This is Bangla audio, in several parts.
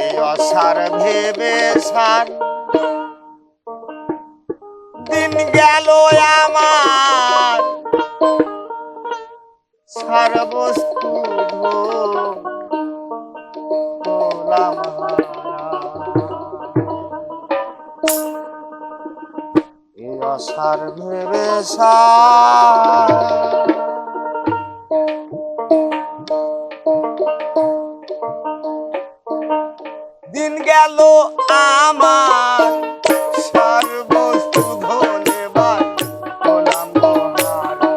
এই অসার ভেবে সার দিন গেল আমার সার বস্তু ধোলাম এই অসার ভেবে সার দিন গেল আমার সার বস্তু ধনে বাই গোলাম গোহারা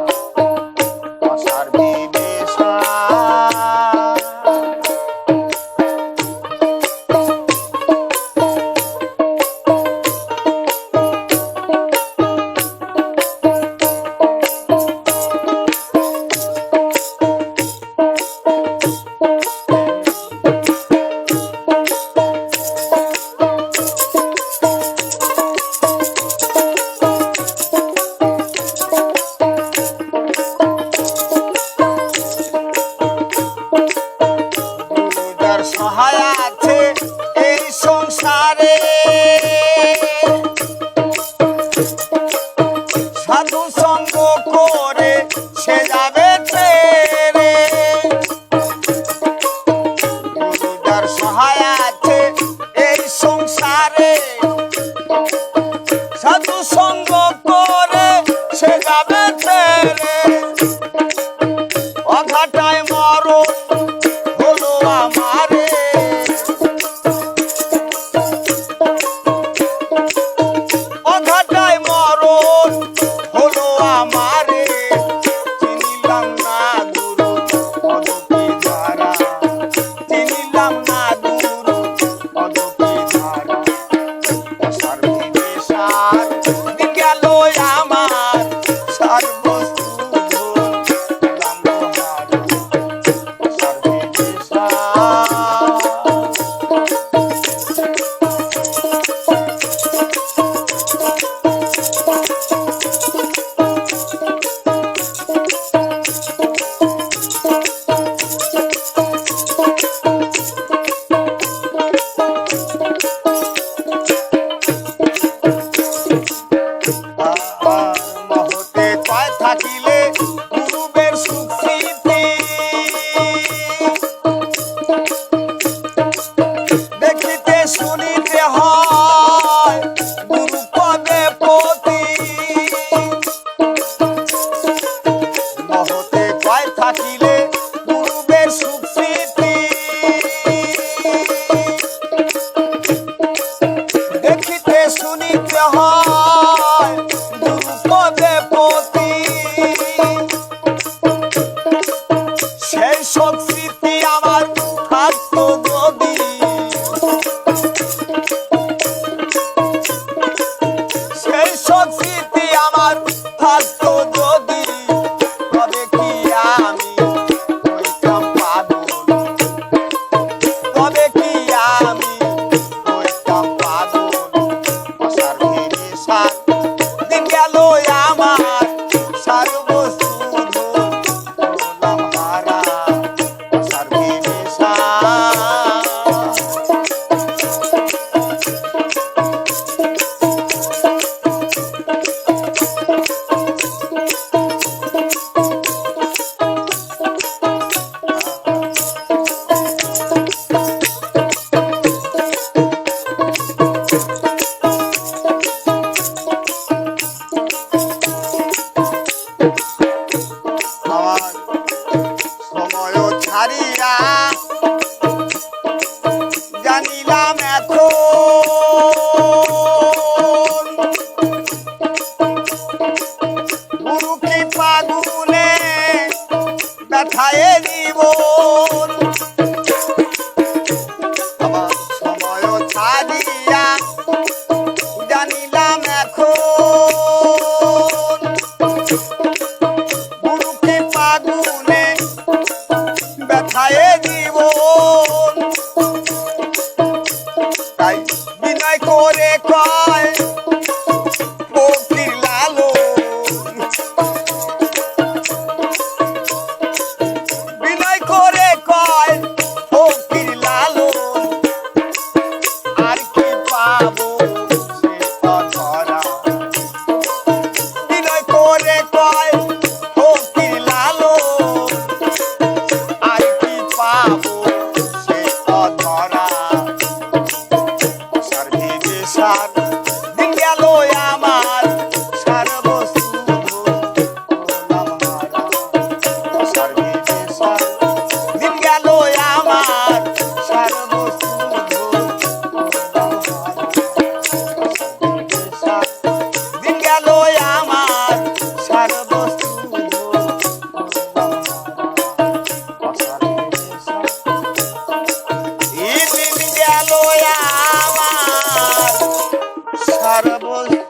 অসার বিবেশা সহায় আছে এই সংসারে সাধু সঙ্গ করে সে যাবে ছেড়ে গুরুদার সহায় আছে এই সংসারে সাধু সঙ্গ করে সে যাবে ছেড়ে অঘাটায় মরণ হলো আমার অঘাটায় মরণ হলো আমারে চিনিলাম না গুরু পদকে ধারা চিনিলাম না গুরু পদকে ধারা অসার ভেবে সার দিন গেল আমার সার বস্তু ধোলাম গোহারা অসার ভেবে সার মহতে পায় থাকিলে গুরুবের সুখ স্মৃতি দেখিতে শুনিতে হয় গুরু পদে পতি মহতে পায় থাকিলে গুরুবের সুখ স্মৃতি দেখিতে শুনিতে হয় গুরু পদে পতি সেই সব স্মৃতি আমার থাকতো যদি সেই সব স্মৃতি আমার থাকতো যদি তবে কি আমি হইতাম পাগল তবে কি আমি হইতাম পাগল অসার ভেবে সার দিন গেল আমার সার বস্তু ধোলাম হারা অসার ভেবে সার আমার সময় ছাড়িয়া জানিলাম এখন গুরু কৃপা গুণে ব্যথায় জীবন আমার সময় ছাড়িয়া জানিলাম এখন গুরু কৃপা গুণে ব্যথায় জীবন তাই বিনয় করে কয় ফকির লালন বিনয় করে কয় ফকির লালন সার দিন গেল আমার সর্বসুধ হলাম হারা আশার ভিটে সার দিন গেল আমার সর্বসুধ হলাম হারা আশার ভিটে সার দিন গেল আমার সর্বসুধ হলাম হারা আশার ভিটে সার দিন গেল আমার সর্বসুধ